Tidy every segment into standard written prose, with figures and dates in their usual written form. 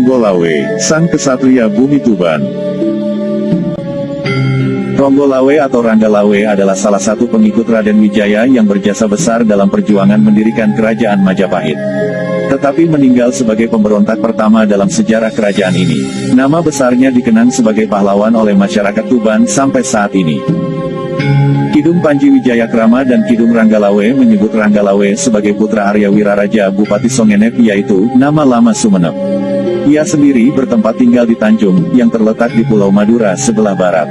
Ronggolawe, sang kesatria bumi Tuban. Ronggolawe atau Ranggalawe adalah salah satu pengikut Raden Wijaya yang berjasa besar dalam perjuangan mendirikan kerajaan Majapahit. Tetapi meninggal sebagai pemberontak pertama dalam sejarah kerajaan ini. Nama besarnya dikenang sebagai pahlawan oleh masyarakat Tuban sampai saat ini. Kidung Panji Wijayakrama dan Kidung Ranggalawe menyebut Ranggalawe sebagai putra Arya Wiraraja Bupati Songenep, yaitu nama lama Sumenep. Ia sendiri bertempat tinggal di Tanjung, yang terletak di Pulau Madura sebelah barat.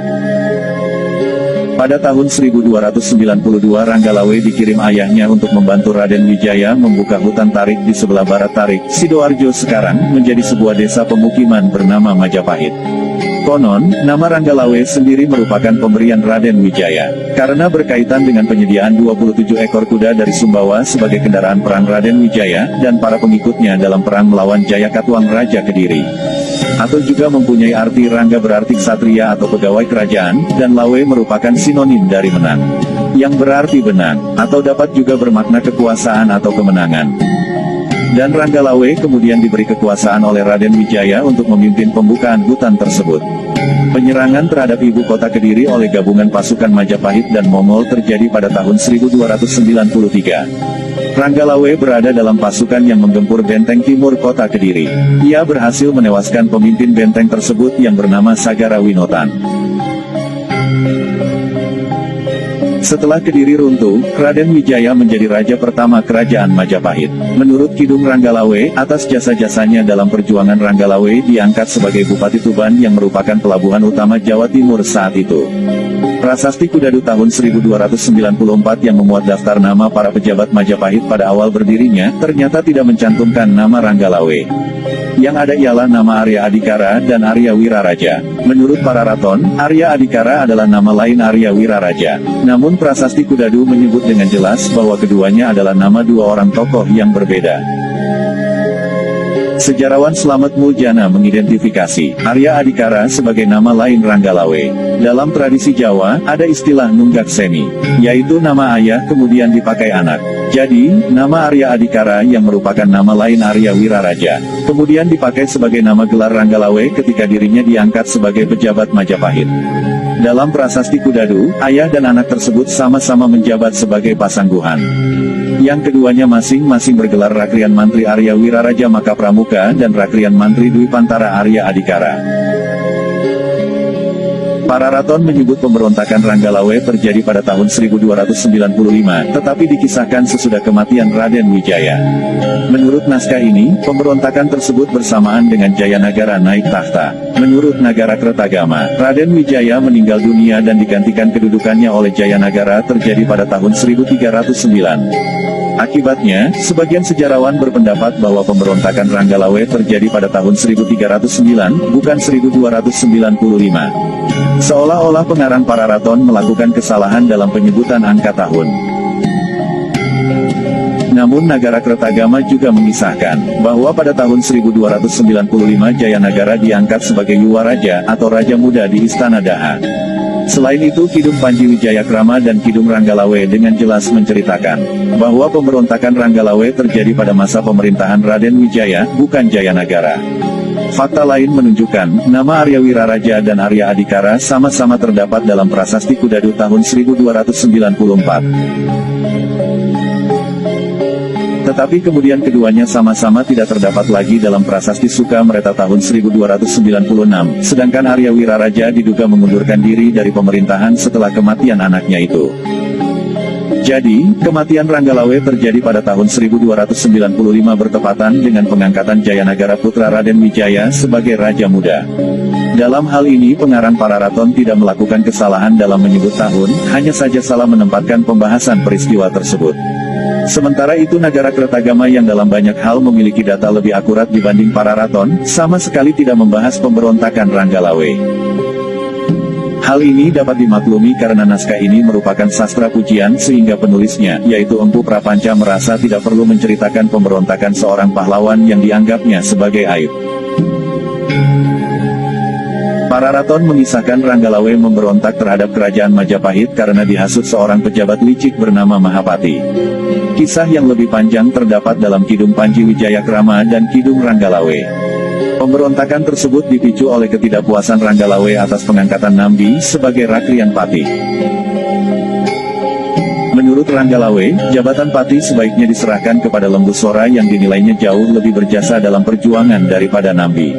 Pada tahun 1292 Ranggalawe dikirim ayahnya untuk membantu Raden Wijaya membuka hutan tarik di sebelah barat Tarik, Sidoarjo sekarang, menjadi sebuah desa pemukiman bernama Majapahit. Konon, nama Ranggalawe sendiri merupakan pemberian Raden Wijaya, karena berkaitan dengan penyediaan 27 ekor kuda dari Sumbawa sebagai kendaraan perang Raden Wijaya, dan para pengikutnya dalam perang melawan Jayakatwang Raja Kediri. Atau juga mempunyai arti Rangga berarti ksatria atau pegawai kerajaan, dan Lawe merupakan sinonim dari menang, yang berarti benang, atau dapat juga bermakna kekuasaan atau kemenangan. Dan Ranggalawe kemudian diberi kekuasaan oleh Raden Wijaya untuk memimpin pembukaan hutan tersebut. Penyerangan terhadap ibu kota Kediri oleh gabungan pasukan Majapahit dan Mongol terjadi pada tahun 1293. Ranggalawe berada dalam pasukan yang menggempur benteng timur kota Kediri. Ia berhasil menewaskan pemimpin benteng tersebut yang bernama Sagara Winotan. Setelah Kediri runtuh, Raden Wijaya menjadi raja pertama kerajaan Majapahit. Menurut Kidung Ranggalawe, atas jasa-jasanya dalam perjuangan Ranggalawe diangkat sebagai Bupati Tuban yang merupakan pelabuhan utama Jawa Timur saat itu. Prasasti Kudadu tahun 1294 yang memuat daftar nama para pejabat Majapahit pada awal berdirinya, ternyata tidak mencantumkan nama Ranggalawe. Yang ada ialah nama Arya Adikara dan Arya Wiraraja. Menurut para raton, Arya Adikara adalah nama lain Arya Wiraraja. Namun prasasti Kudadu menyebut dengan jelas bahwa keduanya adalah nama dua orang tokoh yang berbeda. Sejarawan Slamet Muljana mengidentifikasi Arya Adikara sebagai nama lain Ranggalawe. Dalam tradisi Jawa, ada istilah nunggak semi, yaitu nama ayah kemudian dipakai anak. Jadi, nama Arya Adikara yang merupakan nama lain Arya Wiraraja, kemudian dipakai sebagai nama gelar Ranggalawe ketika dirinya diangkat sebagai pejabat Majapahit. Dalam prasasti Kudadu, ayah dan anak tersebut sama-sama menjabat sebagai pasangguhan. Yang keduanya masing-masing bergelar Rakrian Mantri Arya Wiraraja Makapramuka dan Rakrian Mantri Dwi Pantara Arya Adikara. Para raton menyebut pemberontakan Ranggalawe terjadi pada tahun 1295, tetapi dikisahkan sesudah kematian Raden Wijaya. Menurut naskah ini, pemberontakan tersebut bersamaan dengan Jayanagara naik tahta. Menurut Nagara Kertagama, Raden Wijaya meninggal dunia dan digantikan kedudukannya oleh Jayanagara terjadi pada tahun 1309. Akibatnya, sebagian sejarawan berpendapat bahwa pemberontakan Ranggalawe terjadi pada tahun 1309, bukan 1295. Seolah-olah pengarang para raton melakukan kesalahan dalam penyebutan angka tahun. Namun Nagara Kertagama juga mengisahkan, bahwa pada tahun 1295 Jayanagara diangkat sebagai Yuwaraja atau Raja Muda di Istana Daha. Selain itu Kidung Panji Wijayakrama dan Kidung Ranggalawe dengan jelas menceritakan, bahwa pemberontakan Ranggalawe terjadi pada masa pemerintahan Raden Wijaya, bukan Jayanagara. Fakta lain menunjukkan, nama Arya Wiraraja dan Arya Adikara sama-sama terdapat dalam prasasti Kudadu tahun 1294. Tetapi kemudian keduanya sama-sama tidak terdapat lagi dalam prasasti Sukamreta tahun 1296, sedangkan Arya Wiraraja diduga mengundurkan diri dari pemerintahan setelah kematian anaknya itu. Jadi, kematian Ranggalawe terjadi pada tahun 1295 bertepatan dengan pengangkatan Jayanagara putra Raden Wijaya sebagai Raja Muda. Dalam hal ini pengarang para raton tidak melakukan kesalahan dalam menyebut tahun, hanya saja salah menempatkan pembahasan peristiwa tersebut. Sementara itu Nagara Kertagama yang dalam banyak hal memiliki data lebih akurat dibanding para raton, sama sekali tidak membahas pemberontakan Ranggalawe. Hal ini dapat dimaklumi karena naskah ini merupakan sastra pujian sehingga penulisnya, yaitu Empu Prapanca merasa tidak perlu menceritakan pemberontakan seorang pahlawan yang dianggapnya sebagai aib. Para raton mengisahkan Ranggalawe memberontak terhadap kerajaan Majapahit karena dihasut seorang pejabat licik bernama Mahapati. Kisah yang lebih panjang terdapat dalam Kidung Panji Wijayakrama dan Kidung Ranggalawe. Pemberontakan tersebut dipicu oleh ketidakpuasan Ranggalawe atas pengangkatan Nambi sebagai Rakrian Pati. Menurut Ranggalawe, jabatan Pati sebaiknya diserahkan kepada Lembu Sora yang dinilainya jauh lebih berjasa dalam perjuangan daripada Nambi.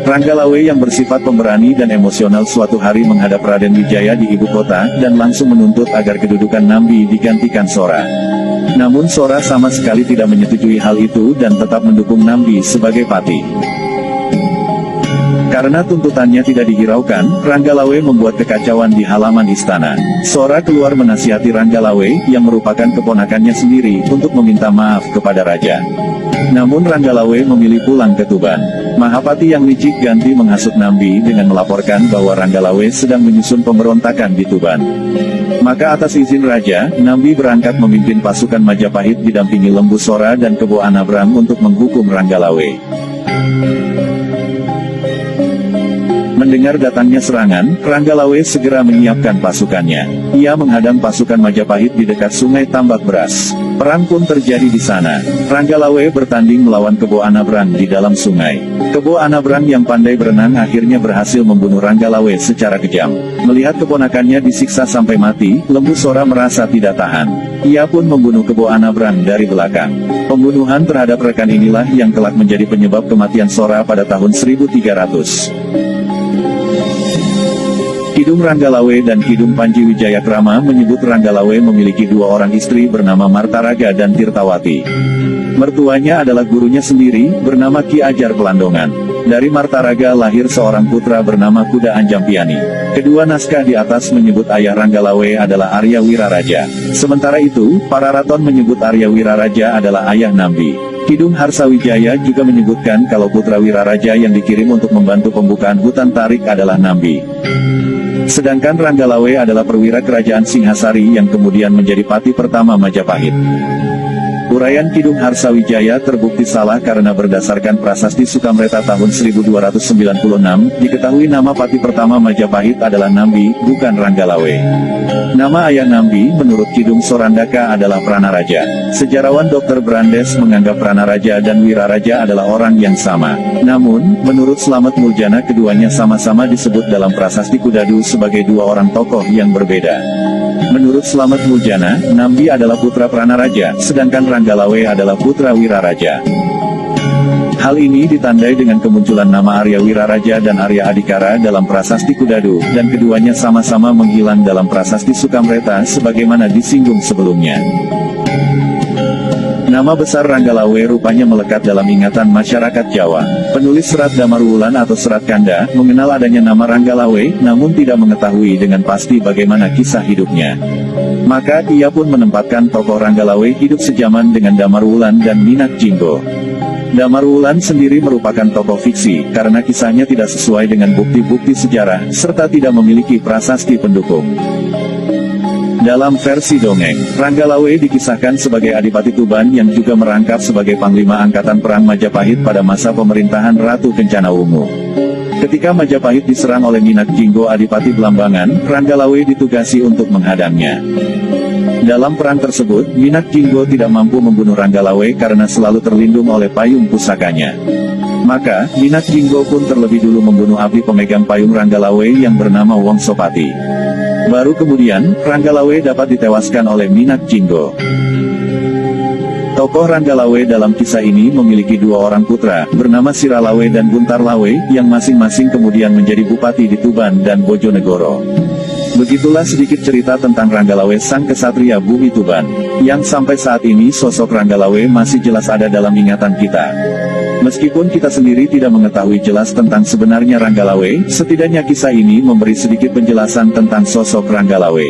Ranggalawe yang bersifat pemberani dan emosional suatu hari menghadap Raden Wijaya di ibu kota dan langsung menuntut agar kedudukan Nambi digantikan Sora. Namun Sora sama sekali tidak menyetujui hal itu dan tetap mendukung Nambi sebagai Pati. Karena tuntutannya tidak dihiraukan, Ranggalawe membuat kekacauan di halaman istana. Sora keluar menasihati Ranggalawe, yang merupakan keponakannya sendiri, untuk meminta maaf kepada raja. Namun Ranggalawe memilih pulang ke Tuban. Mahapati yang licik ganti menghasut Nambi dengan melaporkan bahwa Ranggalawe sedang menyusun pemberontakan di Tuban. Maka atas izin raja, Nambi berangkat memimpin pasukan Majapahit didampingi Lembu Sora dan Kebo Anabram untuk menghukum Ranggalawe. Mendengar datangnya serangan, Ranggalawe segera menyiapkan pasukannya. Ia menghadang pasukan Majapahit di dekat Sungai Tambak Beras. Perang pun terjadi di sana. Ranggalawe bertanding melawan Kebo Anabram di dalam sungai. Kebo Anabram yang pandai berenang akhirnya berhasil membunuh Ranggalawe secara kejam. Melihat keponakannya disiksa sampai mati, Lembu Sora merasa tidak tahan. Ia pun membunuh Kebo Anabram dari belakang. Pembunuhan terhadap rekan inilah yang kelak menjadi penyebab kematian Sora pada tahun 1300. Kidung Ranggalawe dan Kidung Panji Wijayakrama menyebut Ranggalawe memiliki dua orang istri bernama Martaraga dan Tirtawati. Mertuanya adalah gurunya sendiri, bernama Ki Ajar Pelandongan. Dari Martaraga lahir seorang putra bernama Kuda Anjampiani. Kedua naskah di atas menyebut ayah Ranggalawe adalah Arya Wiraraja. Sementara itu, para raton menyebut Arya Wiraraja adalah ayah Nambi. Kidung Harsawijaya juga menyebutkan kalau putra Wiraraja yang dikirim untuk membantu pembukaan hutan tarik adalah Nambi. Sedangkan Ranggalawe adalah perwira kerajaan Singhasari yang kemudian menjadi pati pertama Majapahit. Uraian Kidung Harsawijaya terbukti salah karena berdasarkan Prasasti Sukamreta tahun 1296, diketahui nama pati pertama Majapahit adalah Nambi, bukan Ranggalawe. Nama ayah Nambi menurut Kidung Sorandaka adalah Pranaraja. Sejarawan Dr. Brandes menganggap Pranaraja dan Wiraraja adalah orang yang sama. Namun, menurut Slamet Muljana keduanya sama-sama disebut dalam Prasasti Kudadu sebagai dua orang tokoh yang berbeda. Menurut Slamet Muljana, Nambi adalah putra Pranaraja, sedangkan Ranggalawe adalah putra Wiraraja. Hal ini ditandai dengan kemunculan nama Arya Wiraraja dan Arya Adikara dalam Prasasti Kudadu, dan keduanya sama-sama menghilang dalam Prasasti Sukamreta sebagaimana disinggung sebelumnya. Nama besar Ranggalawe rupanya melekat dalam ingatan masyarakat Jawa. Penulis Serat Damarwulan atau Serat Kanda mengenal adanya nama Ranggalawe, namun tidak mengetahui dengan pasti bagaimana kisah hidupnya. Maka ia pun menempatkan tokoh Ranggalawe hidup sejaman dengan Damarwulan dan Minak Jinggo. Damarwulan sendiri merupakan tokoh fiksi, karena kisahnya tidak sesuai dengan bukti-bukti sejarah, serta tidak memiliki prasasti pendukung. Dalam versi dongeng, Ranggalawe dikisahkan sebagai Adipati Tuban yang juga merangkap sebagai Panglima Angkatan Perang Majapahit pada masa pemerintahan Ratu Kencana Wungu. Ketika Majapahit diserang oleh Minak Jinggo Adipati Blambangan, Ranggalawe ditugasi untuk menghadangnya. Dalam perang tersebut, Minak Jinggo tidak mampu membunuh Ranggalawe karena selalu terlindung oleh payung pusakanya. Maka, Minak Jinggo pun terlebih dulu membunuh abdi pemegang payung Ranggalawe yang bernama Wongsopati. Baru kemudian, Ranggalawe dapat ditewaskan oleh Minak Jinggo. Tokoh Ranggalawe dalam kisah ini memiliki dua orang putra, bernama Siralawe dan Guntarlawe, yang masing-masing kemudian menjadi bupati di Tuban dan Bojonegoro. Begitulah sedikit cerita tentang Ranggalawe sang kesatria bumi Tuban, yang sampai saat ini sosok Ranggalawe masih jelas ada dalam ingatan kita. Meskipun kita sendiri tidak mengetahui jelas tentang sebenarnya Ranggalawe, setidaknya kisah ini memberi sedikit penjelasan tentang sosok Ranggalawe.